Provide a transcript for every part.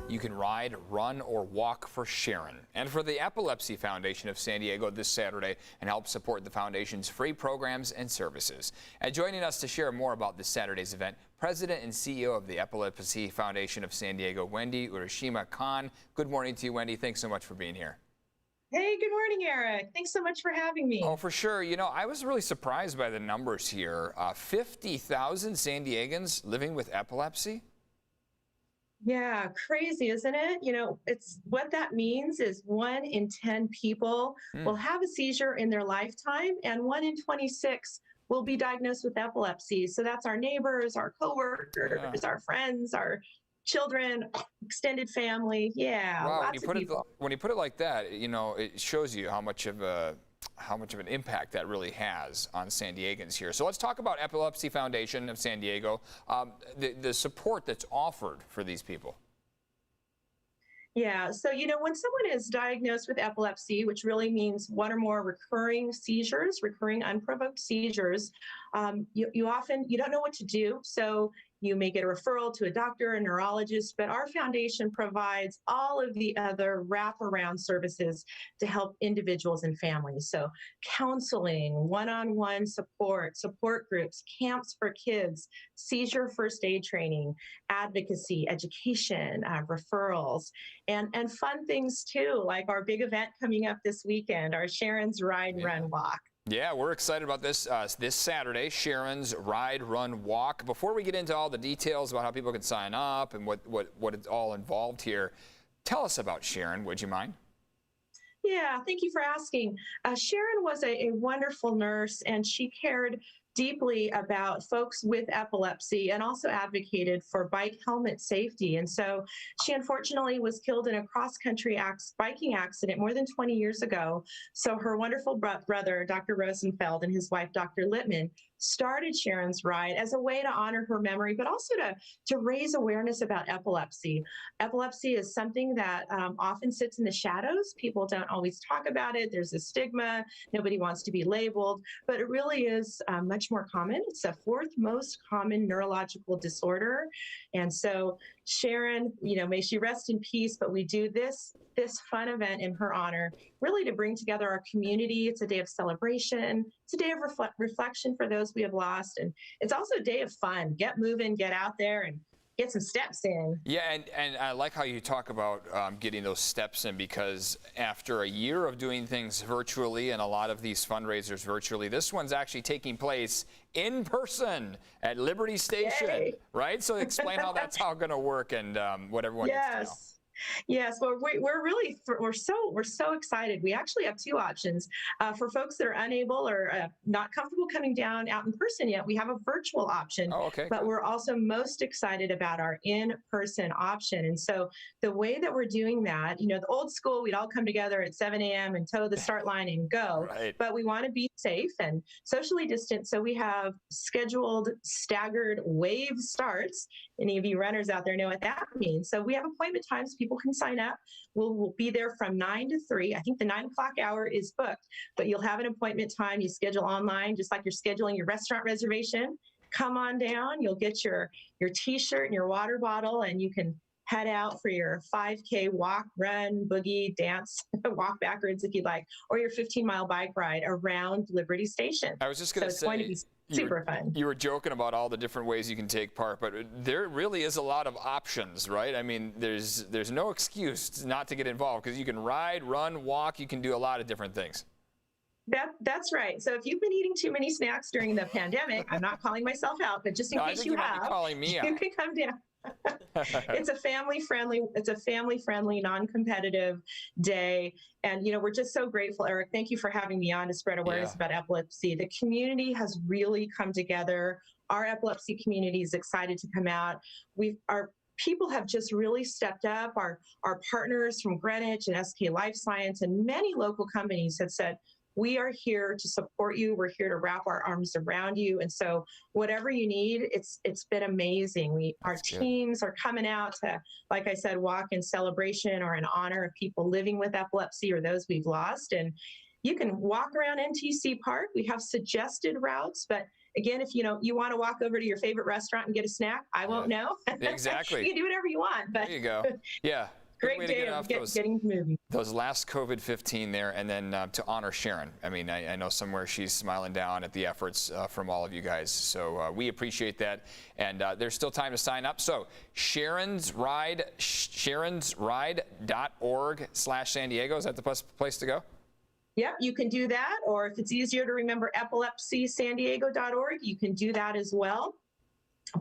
you can ride, run, or walk for Sharon and for the Epilepsy Foundation of San Diego this Saturday and help support the foundation's free programs and services. And joining us to share more about this Saturday's event, President and CEO of the Epilepsy Foundation of San Diego, Wendy Urashima Khan. Good morning to you, Wendy. Thanks so much for being here. Hey, good morning, Eric. Thanks so much for having me. Oh, for sure. You know, I was really surprised by the numbers here. 50,000 San Diegans living with epilepsy. Yeah, crazy, isn't it? You know, it's what that means is 1 in 10 people will have a seizure in their lifetime, and 1 in 26 will be diagnosed with epilepsy. So that's our neighbors, our coworkers, our friends, our children, extended family. Yeah, wow, lots of people. When you put it like that, you know, it shows you how much of an impact that really has on San Diegans here. So let's talk about Epilepsy Foundation of San Diego, the support that's offered for these people. Yeah, so you know, when someone is diagnosed with epilepsy, which really means 1 or more recurring seizures, recurring unprovoked seizures, you often don't know what to do. So you may get a referral to a doctor, a neurologist, but our foundation provides all of the other wraparound services to help individuals and families. So counseling, one-on-one support, support groups, camps for kids, seizure first aid training, advocacy, education, referrals, and fun things too, like our big event coming up this weekend, our Sharons Ride, Run, Walk. Yeah, we're excited about this this Saturday, Sharons Ride, Run, Walk. Before we get into all the details about how people can sign up and what it's all involved here, tell us about Sharon, would you mind? Yeah, thank you for asking. Sharon was a wonderful nurse, and she cared deeply about folks with epilepsy and also advocated for bike helmet safety. And so she unfortunately was killed in a cross-country biking accident more than 20 years ago. So her wonderful brother, Dr. Rosenfeld, and his wife, Dr. Littman, started Sharons Ride as a way to honor her memory, but also to raise awareness about epilepsy. Epilepsy is something that often sits in the shadows. People don't always talk about it. There's a stigma. Nobody wants to be labeled, but it really is much more common. It's the 4th most common neurological disorder. And so Sharon, you know, may she rest in peace, but we do this fun event in her honor, really to bring together our community. It's a day of celebration. It's a day of reflection for those we have lost. And it's also a day of fun. Get moving, get out there, and get some steps in. Yeah, and I like how you talk about getting those steps in, because after a year of doing things virtually and a lot of these fundraisers virtually, this one's actually taking place in person at Liberty Station. Yay. Right? So explain how that's all going to work and what everyone needs to know. Yes, well, we're so excited. We actually have 2 options for folks that are unable or not comfortable coming down out in person yet. We have a virtual option, but we're also most excited about our in-person option. And so the way that we're doing that, you know, the old school, we'd all come together at 7 a.m. and toe the start line and go. Right. But we want to be safe and socially distant, so we have scheduled staggered wave starts. Any of you runners out there know what that means. So we have appointment times. People can sign up. We'll be there from 9 to 3. I think the 9 o'clock hour is booked, but you'll have an appointment time. You schedule online, just like you're scheduling your restaurant reservation. Come on down. You'll get your T-shirt and your water bottle, and you can head out for your 5K walk, run, boogie, dance, walk backwards if you'd like, or your 15-mile bike ride around Liberty Station. I was just going to say, it's going to be super fun. You were joking about all the different ways you can take part, but there really is a lot of options, right? I mean, there's no excuse not to get involved, because you can ride, run, walk. You can do a lot of different things. That's right. So if you've been eating too many snacks during the pandemic, I'm not calling myself out, but just in case you have, calling me out. You can come down. It's a family-friendly, non-competitive day. And, you know, we're just so grateful, Eric. Thank you for having me on to spread awareness about epilepsy. The community has really come together. Our epilepsy community is excited to come out. Our people have just really stepped up. Our partners from Greenwich and SK Life Science and many local companies have said, we are here to support you. We're here to wrap our arms around you. And so whatever you need, it's been amazing. Our teams are coming out to, like I said, walk in celebration or in honor of people living with epilepsy or those we've lost. And you can walk around NTC Park. We have suggested routes, but again, if you want to walk over to your favorite restaurant and get a snack, I won't know. Exactly. You can do whatever you want. But there you go. Yeah. Great day of getting moving. Those last COVID-15 there, and then to honor Sharon. I mean, I know somewhere she's smiling down at the efforts from all of you guys. So we appreciate that. And there's still time to sign up. So Sharons Ride, sharonsride.org/San Diego. Is that the place to go? Yep, you can do that. Or if it's easier to remember, epilepsysandiego.org, you can do that as well.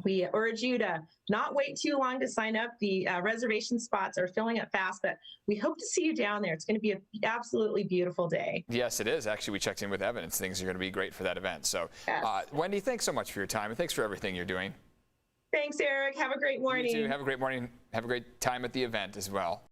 We urge you to not wait too long to sign up. The reservation spots are filling up fast, but we hope to see you down there. It's going to be an absolutely beautiful day. Yes, it is. Actually, we checked in with Evan. Things are going to be great for that event. So, yes. Wendy, thanks so much for your time, and thanks for everything you're doing. Thanks, Eric. Have a great morning. You too. Have a great morning. Have a great time at the event as well.